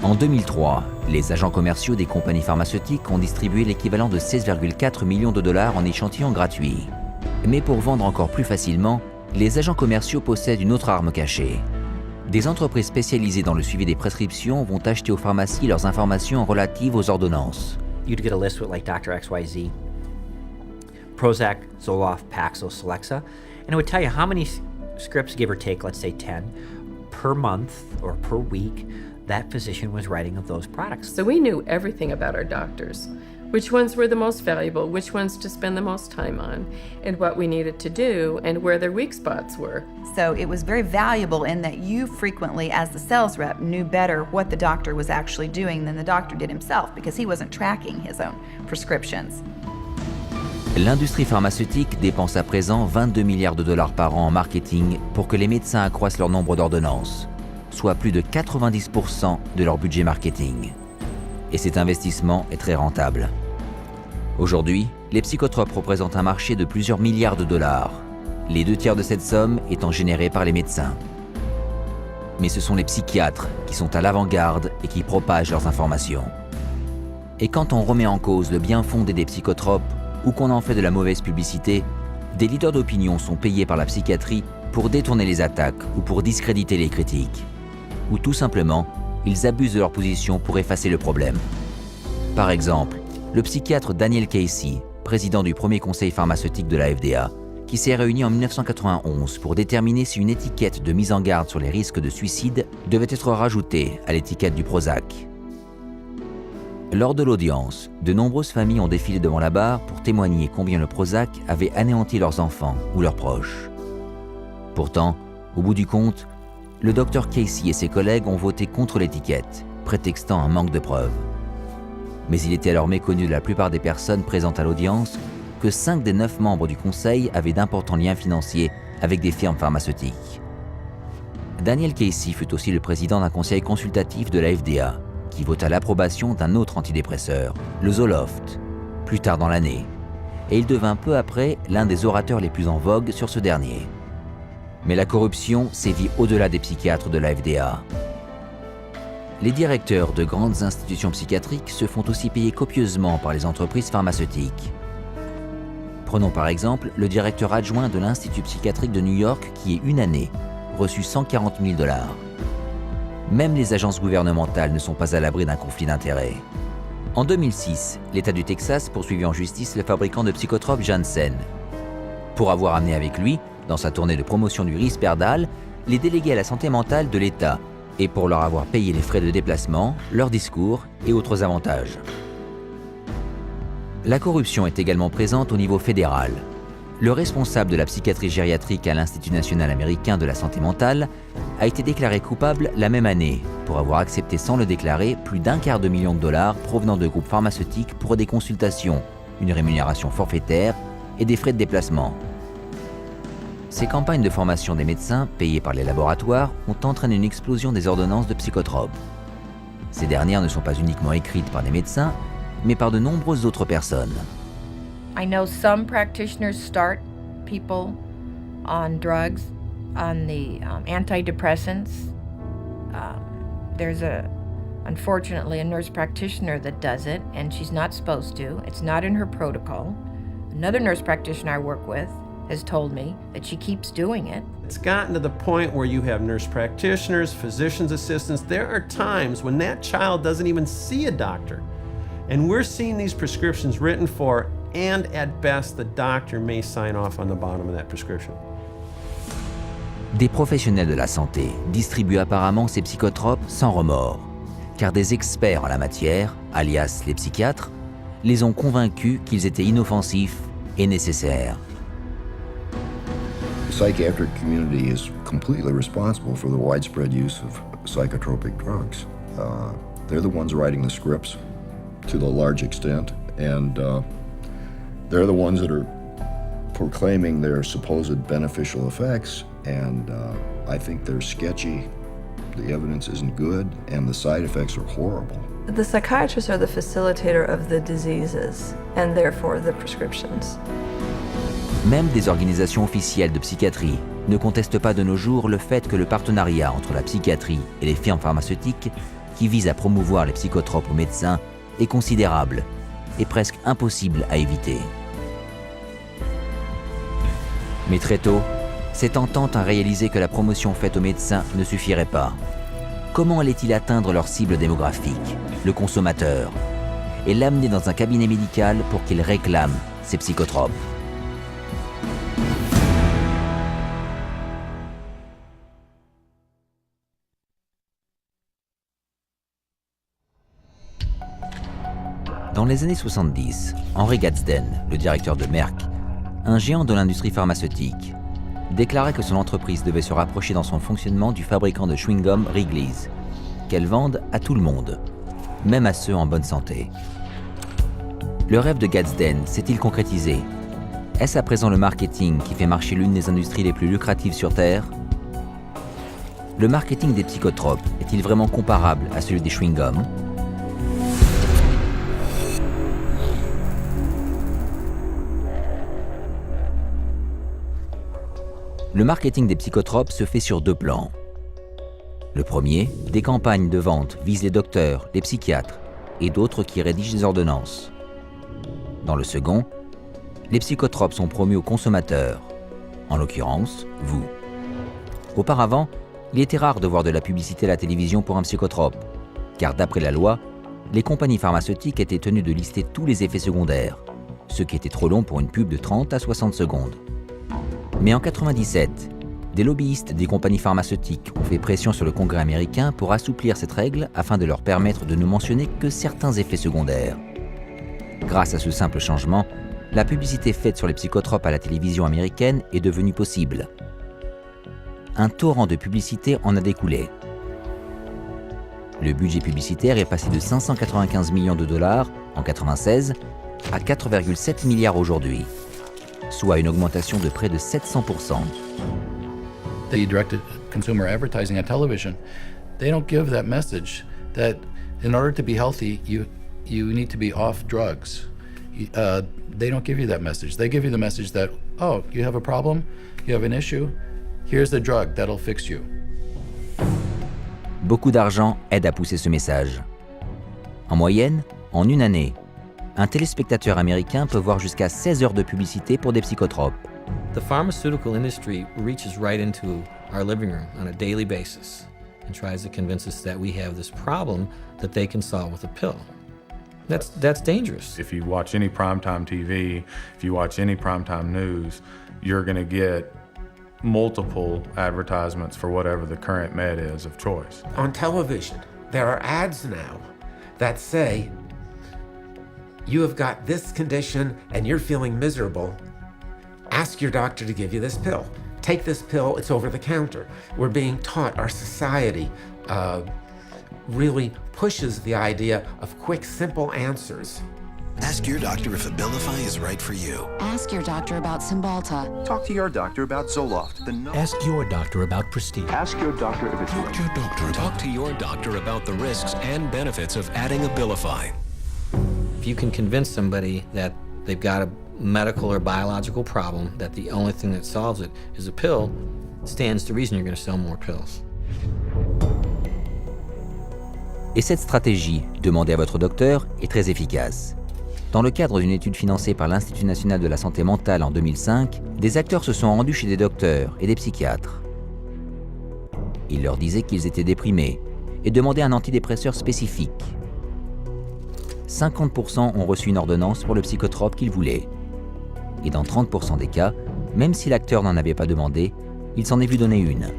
En 2003, les agents commerciaux des compagnies pharmaceutiques ont distribué l'équivalent de 16,4 millions de dollars en échantillons gratuits. Mais pour vendre encore plus facilement, les agents commerciaux possèdent une autre arme cachée. Des entreprises spécialisées dans le suivi des prescriptions vont acheter aux pharmacies leurs informations relatives aux ordonnances. You'd get a list with like Dr. XYZ, Prozac, Zoloft, Paxil, Celexa, and it would tell you how many scripts, give or take, let's say 10, per month or per week, that physician was writing of those products. So we knew everything about our doctors, which ones were the most valuable, which ones to spend the most time on, and what we needed to do, and where their weak spots were. So it was very valuable in that you frequently, as the sales rep, knew better what the doctor was actually doing than the doctor did himself, because he wasn't tracking his own prescriptions. L'industrie pharmaceutique dépense à présent 22 milliards de dollars par an en marketing pour que les médecins accroissent leur nombre d'ordonnances, soit plus de 90% de leur budget marketing. Et cet investissement est très rentable. Aujourd'hui, les psychotropes représentent un marché de plusieurs milliards de dollars, les 2 tiers de cette somme étant générés par les médecins. Mais ce sont les psychiatres qui sont à l'avant-garde et qui propagent leurs informations. Et quand on remet en cause le bien fondé des psychotropes ou qu'on en fait de la mauvaise publicité, des leaders d'opinion sont payés par la psychiatrie pour détourner les attaques ou pour discréditer les critiques. Ou tout simplement, ils abusent de leur position pour effacer le problème. Par exemple, le psychiatre Daniel Casey, président du premier conseil pharmaceutique de la FDA, qui s'est réuni en 1991 pour déterminer si une étiquette de mise en garde sur les risques de suicide devait être rajoutée à l'étiquette du Prozac. Lors de l'audience, de nombreuses familles ont défilé devant la barre pour témoigner combien le Prozac avait anéanti leurs enfants ou leurs proches. Pourtant, au bout du compte, le docteur Casey et ses collègues ont voté contre l'étiquette, prétextant un manque de preuves. Mais il était alors méconnu de la plupart des personnes présentes à l'audience que 5 des 9 membres du conseil avaient d'importants liens financiers avec des firmes pharmaceutiques. Daniel Casey fut aussi le président d'un conseil consultatif de la FDA, qui vota l'approbation d'un autre antidépresseur, le Zoloft, plus tard dans l'année, et il devint peu après l'un des orateurs les plus en vogue sur ce dernier. Mais la corruption sévit au-delà des psychiatres de la FDA. Les directeurs de grandes institutions psychiatriques se font aussi payer copieusement par les entreprises pharmaceutiques. Prenons par exemple le directeur adjoint de l'Institut psychiatrique de New York qui, une année, reçut 140 000 $. Même les agences gouvernementales ne sont pas à l'abri d'un conflit d'intérêts. En 2006, l'État du Texas poursuivit en justice le fabricant de psychotropes Janssen pour avoir amené avec lui, dans sa tournée de promotion du Risperdal, les délégués à la santé mentale de l'État et pour leur avoir payé les frais de déplacement, leurs discours et autres avantages. La corruption est également présente au niveau fédéral. Le responsable de la psychiatrie gériatrique à l'Institut national américain de la santé mentale a été déclaré coupable la même année pour avoir accepté sans le déclarer plus d'1/4 de million de dollars provenant de groupes pharmaceutiques pour des consultations, une rémunération forfaitaire et des frais de déplacement. Ces campagnes de formation des médecins, payées par les laboratoires, ont entraîné une explosion des ordonnances de psychotropes. Ces dernières ne sont pas uniquement écrites par des médecins, mais par de nombreuses autres personnes. I know some practitioners start people on drugs, on the antidepressants. There's unfortunately, a nurse practitioner that does it, and she's not supposed to. It's not in her protocol. Another nurse practitioner I work with has told me that she keeps doing it. It's gotten to the point where you have nurse practitioners, physician's assistants. There are times when that child doesn't even see a doctor. And we're seeing these prescriptions written for, and at best, the doctor may sign off on the bottom of that prescription. Des professionnels de la santé distribuent apparemment ces psychotropes sans remords, car des experts en la matière, alias les psychiatres, les ont convaincus qu'ils étaient inoffensifs et nécessaires. The psychiatric community is completely responsible for the widespread use of psychotropic drugs. They're the ones writing the scripts to the large extent, and they're the ones that are proclaiming their supposed beneficial effects, and I think they're sketchy, the evidence isn't good, and the side effects are horrible. The psychiatrists are the facilitator of the diseases, and therefore the prescriptions. Même des organisations officielles de psychiatrie ne contestent pas de nos jours le fait que le partenariat entre la psychiatrie et les firmes pharmaceutiques qui vise à promouvoir les psychotropes aux médecins est considérable et presque impossible à éviter. Mais très tôt, cette entente a réalisé que la promotion faite aux médecins ne suffirait pas. Comment allait-il atteindre leur cible démographique, le consommateur, et l'amener dans un cabinet médical pour qu'il réclame ces psychotropes? Dans les années 70, Henry Gadsden, le directeur de Merck, un géant de l'industrie pharmaceutique, déclarait que son entreprise devait se rapprocher dans son fonctionnement du fabricant de chewing-gum Wrigley's, qu'elle vende à tout le monde, même à ceux en bonne santé. Le rêve de Gadsden s'est-il concrétisé? Est-ce à présent le marketing qui fait marcher l'une des industries les plus lucratives sur Terre? Le marketing des psychotropes est-il vraiment comparable à celui des chewing-gums? Le marketing des psychotropes se fait sur deux plans. Le premier, des campagnes de vente visent les docteurs, les psychiatres et d'autres qui rédigent des ordonnances. Dans le second, les psychotropes sont promus aux consommateurs, en l'occurrence, vous. Auparavant, il était rare de voir de la publicité à la télévision pour un psychotrope, car d'après la loi, les compagnies pharmaceutiques étaient tenues de lister tous les effets secondaires, ce qui était trop long pour une pub de 30 à 60 secondes. Mais en 1997, des lobbyistes des compagnies pharmaceutiques ont fait pression sur le Congrès américain pour assouplir cette règle afin de leur permettre de ne mentionner que certains effets secondaires. Grâce à ce simple changement, la publicité faite sur les psychotropes à la télévision américaine est devenue possible. Un torrent de publicité en a découlé. Le budget publicitaire est passé de 595 millions de dollars en 1996 à 4,7 milliards aujourd'hui, soit une augmentation de près de 700%. The directed consumer advertising on television, they don't give that message that in order to be healthy, you need to be off drugs. They don't give you that message. They give you the message that, oh, you have a problem, you have an issue, here's the drug that'll fix you. Beaucoup d'argent aide à pousser ce message. En moyenne, en une année, un téléspectateur américain peut voir jusqu'à 16 heures de publicité pour des psychotropes. The pharmaceutical industry reaches right into our living room on a daily basis and tries to convince us that we have this problem that they can solve with a pill. That's dangerous. If you watch any primetime TV, if you watch any primetime news, you're going to get multiple advertisements for whatever the current med is of choice. On television, there are ads now that say, you have got this condition and you're feeling miserable. Ask your doctor to give you this pill. Take this pill, it's over the counter. We're being taught, our society really pushes the idea of quick, simple answers. Ask your doctor if Abilify is right for you. Ask your doctor about Cymbalta. Talk to your doctor about Zoloft. Ask your doctor about Prestige. Ask your doctor if it's Talk to your doctor. Talk to your doctor about the risks and benefits of adding Abilify. If you can convince somebody that they've got a medical or biological problem, that the only thing that solves it is a pill, stands to reason you're going to sell more pills. Et cette stratégie, demandez à votre docteur, est très efficace. Dans le cadre d'une étude financée par l'Institut national de la santé mentale en 2005, des acteurs se sont rendus chez des docteurs et des psychiatres. Ils leur disaient qu'ils étaient déprimés et demandaient un antidépresseur spécifique. 50% ont reçu une ordonnance pour le psychotrope qu'ils voulaient. Et dans 30% des cas, même si l'acteur n'en avait pas demandé, il s'en est vu donner une.